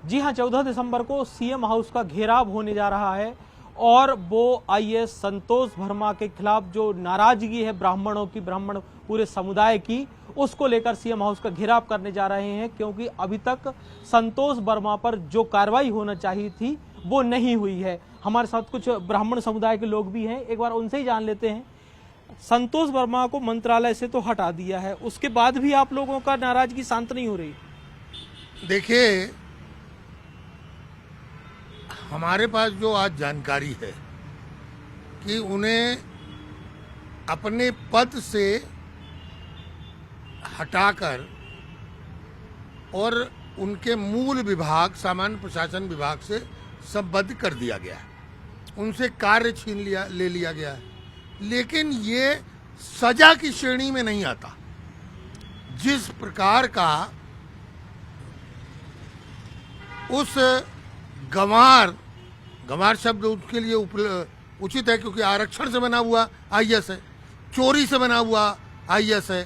जी हां, 14 दिसंबर को CM house का घेराव होने जा रहा है और वो आईएएस संतोष वर्मा के खिलाफ जो नाराजगी है ब्राह्मणों की, ब्राह्मण पूरे समुदाय की, उसको लेकर सीएम हाउस का घेराव करने जा रहे हैं, क्योंकि अभी तक संतोष वर्मा पर जो कार्रवाई होना चाहिए थी वो नहीं हुई है। हमारे साथ कुछ ब्राह्मण समुदाय के लोग भी हैं, एक बार उनसे ही जान लेते हैं। संतोष वर्मा को मंत्रालय से तो हटा दिया है, उसके बाद भी आप लोगों का नाराजगी शांत नहीं हो रही? देखिए, हमारे पास जो आज जानकारी है कि उन्हें अपने पद से हटाकर और उनके मूल विभाग सामान्य प्रशासन विभाग से संबद्ध कर दिया गया है, उनसे कार्य छीन ले लिया गया है। लेकिन ये सजा की श्रेणी में नहीं आता। जिस प्रकार का उस गंवार शब्द उसके लिए उचित है, क्योंकि आरक्षण से बना हुआ आईएएस है, चोरी से बना हुआ आईएएस है,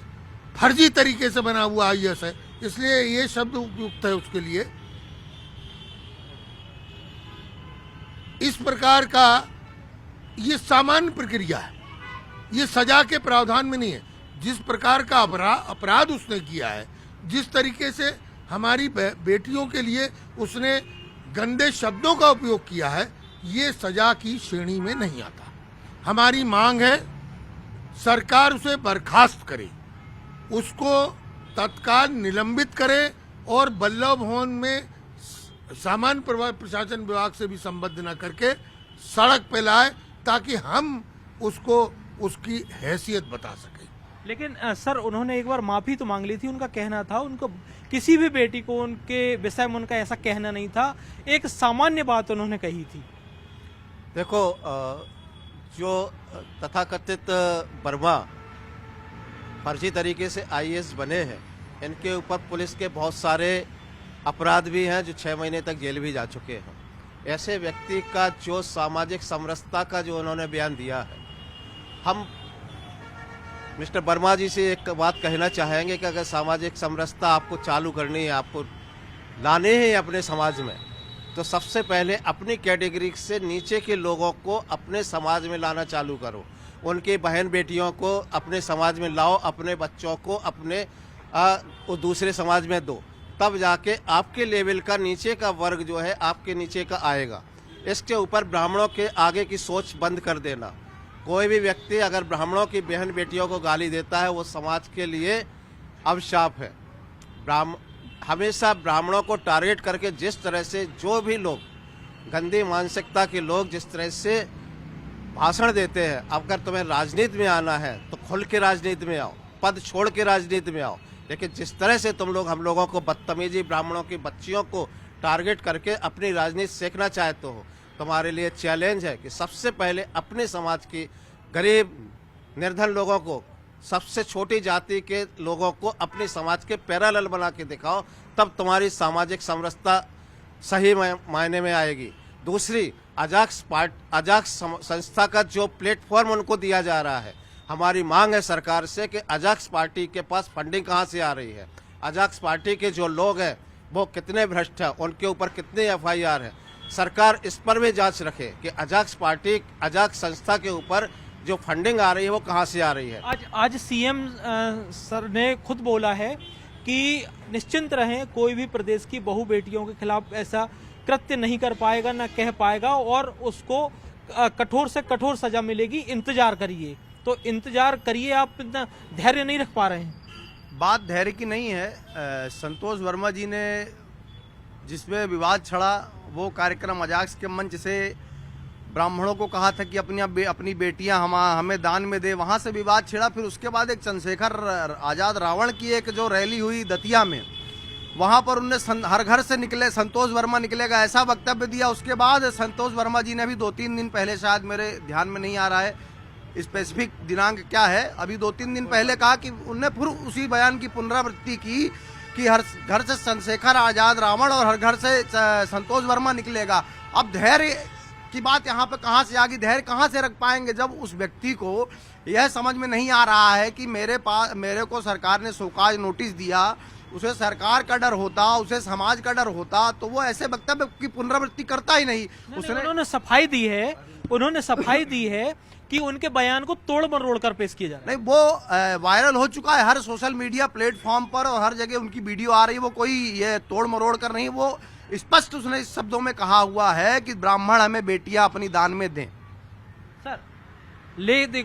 फर्जी तरीके से बना हुआ आईएएस है, इसलिए ये शब्द उपयुक्त है उसके लिए। इस प्रकार का ये सामान्य प्रक्रिया है, ये सजा के प्रावधान में नहीं है। जिस प्रकार का अपराध उसने किया है, जिस तरीके से हमारी बेटियों के लिए उसने गंदे शब्दों का उपयोग किया है, ये सजा की श्रेणी में नहीं आता। हमारी मांग है सरकार उसे बर्खास्त करे, उसको तत्काल निलंबित करे और बल्लभ भवन में सामान्य प्रशासन विभाग से भी संबद्ध न करके सड़क पे लाए, ताकि हम उसको उसकी हैसियत बता सके। लेकिन सर, उन्होंने एक बार माफी तो मांग ली थी। उनका कहना था उनको किसी भी बेटी को उनके विषय में उनका ऐसा कहना नहीं था, एक सामान्य बात उन्होंने कही थी। देखो, जो तथाकथित वर्मा फर्जी तरीके से आईएएस बने हैं, इनके ऊपर पुलिस के बहुत सारे अपराध भी हैं, जो 6 महीने तक जेल भी जा चुके हैं। ऐसे व्यक्ति का जो सामाजिक समरसता का जो उन्होंने बयान दिया है, हम मिस्टर वर्मा जी से एक बात कहना चाहेंगे कि अगर सामाजिक समरसता आपको चालू करनी है, आपको लाने हैं अपने समाज में, तो सबसे पहले अपनी कैटेगरी से नीचे के लोगों को अपने समाज में लाना चालू करो। उनकी बहन बेटियों को अपने समाज में लाओ, अपने बच्चों को अपने दूसरे समाज में दो, तब जाके आपके लेवल का नीचे का वर्ग जो है आपके नीचे का आएगा। इसके ऊपर ब्राह्मणों के आगे की सोच बंद कर देना। कोई भी व्यक्ति अगर ब्राह्मणों की बहन बेटियों को गाली देता है, वो समाज के लिए अभिशाप है। हमेशा ब्राह्मणों को टारगेट करके जिस तरह से जो भी लोग गंदी मानसिकता के लोग जिस तरह से भाषण देते हैं, अगर तुम्हें राजनीति में आना है तो खुल के राजनीति में आओ, पद छोड़ के राजनीति में आओ। लेकिन जिस तरह से तुम लोग हम लोगों को बदतमीजी, ब्राह्मणों की बच्चियों को टारगेट करके अपनी राजनीति सीखना चाहते हो, तुम्हारे लिए चैलेंज है कि सबसे पहले अपने समाज की गरीब निर्धन लोगों को, सबसे छोटी जाति के लोगों को अपने समाज के पैरेलल बना के दिखाओ, तब तुम्हारी सामाजिक समरसता सही मायने में आएगी। दूसरी, अजाक्स संस्था का जो प्लेटफॉर्म उनको दिया जा रहा है, हमारी मांग है सरकार से कि अजाक्स पार्टी के पास फंडिंग कहाँ से आ रही है, अजाक्स पार्टी के जो लोग हैं वो कितने भ्रष्ट हैं, उनके ऊपर कितने एफआईआर है। सरकार इस पर भी जांच रखे कि अजाक्स संस्था के ऊपर जो फंडिंग आ रही है वो कहां से आ रही है। आज सीएम सर ने खुद बोला है कि निश्चिंत रहें, कोई भी प्रदेश की बहू बेटियों के खिलाफ ऐसा कृत्य नहीं कर पाएगा, न कह पाएगा, और उसको कठोर से कठोर सजा मिलेगी, इंतजार करिए। तो इंतजार करिए, आप इतना धैर्य नहीं रख पा रहे हैं। बात धैर्य की नहीं है। संतोष वर्मा जी ने जिसमें विवाद छड़ा, वो कार्यक्रम अजाक्स के मंच से ब्राह्मणों को कहा था कि अपनी बेटियां हमें दान में दे, वहां से विवाद छिड़ा। फिर उसके बाद एक चंद्रशेखर आजाद रावण की एक जो रैली हुई दतिया में, वहां पर उन्होंने हर घर से निकले संतोष वर्मा निकलेगा ऐसा वक्तव्य दिया। उसके बाद संतोष वर्मा जी ने अभी 2-3 दिन पहले, शायद मेरे ध्यान में नहीं आ रहा है स्पेसिफिक दिनांक क्या है, अभी 2-3 दिन पहले कहा कि उनने फिर उसी बयान की पुनरावृत्ति की कि हर घर से चंद्रशेखर आजाद रावण और हर घर से संतोष वर्मा निकलेगा। अब धैर्य की बात यहाँ पे कहाँ से आ गई? धैर्य कहाँ से रख पाएंगे जब उस व्यक्ति को यह समझ में नहीं आ रहा है कि मेरे को सरकार ने शोकाज नोटिस दिया, उसे सरकार का डर होता, उसे समाज का डर होता, तो वो ऐसे वक्तव्य की पुनरावृत्ति करता ही नहीं। उन्होंने सफाई दी है कि उनके बयान को तोड़ मरोड़ कर पेश किया जा रहा है। नहीं, वो वायरल हो चुका है हर सोशल मीडिया प्लेटफॉर्म पर और हर जगह उनकी वीडियो आ रही है। वो कोई ये तोड़ मरोड़ कर नहीं, वो स्पष्ट उसने इस शब्दों में कहा हुआ है कि ब्राह्मण हमें बेटियां अपनी दान में दें। सर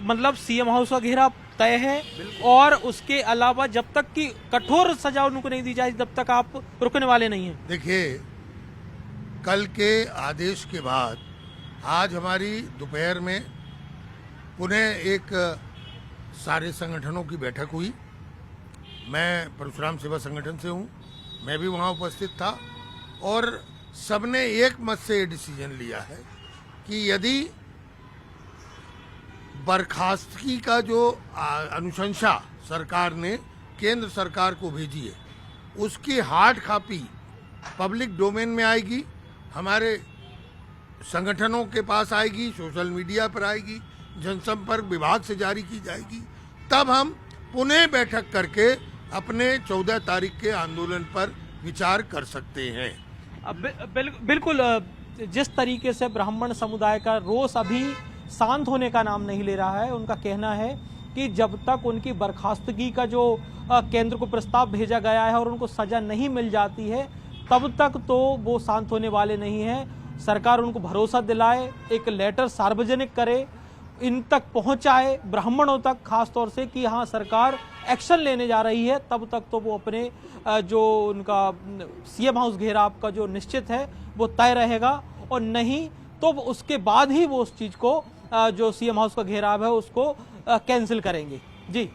मतलब सीएम हाउस का घेरा तय है और उसके अलावा जब तक की कठोर सजा उनको नहीं दी जाए तब तक आप रुकने वाले नहीं हैं। देखिए, कल के आदेश के बाद आज हमारी दोपहर में पुनः एक सारे संगठनों की बैठक हुई। मैं परशुराम सेवा संगठन से हूँ, मैं भी वहाँ उपस्थित था और सबने एक मत से ये डिसीजन लिया है कि यदि बर्खास्तगी का जो अनुशंसा सरकार ने केंद्र सरकार को भेजी है उसकी हार्ड कॉपी पब्लिक डोमेन में आएगी, हमारे संगठनों के पास आएगी, सोशल मीडिया पर आएगी, जनसंपर्क विभाग से जारी की जाएगी, तब हम पुनः बैठक करके अपने 14 तारीख के आंदोलन पर विचार कर सकते हैं। बिल्कुल जिस तरीके से ब्राह्मण समुदाय का रोष अभी शांत होने का नाम नहीं ले रहा है, उनका कहना है कि जब तक उनकी बर्खास्तगी का जो केंद्र को प्रस्ताव भेजा गया है और उनको सजा नहीं मिल जाती है तब तक तो वो शांत होने वाले नहीं हैं। सरकार उनको भरोसा दिलाए, एक लेटर सार्वजनिक करे, इन तक पहुंचाए ब्राह्मणों तक खास तौर से कि हाँ सरकार एक्शन लेने जा रही है, तब तक तो वो अपने जो उनका सीएम हाउस घेराव का जो निश्चित है वो तय रहेगा और नहीं तो उसके बाद ही वो उस चीज को जो सीएम हाउस का घेराव है उसको कैंसिल करेंगे। जी।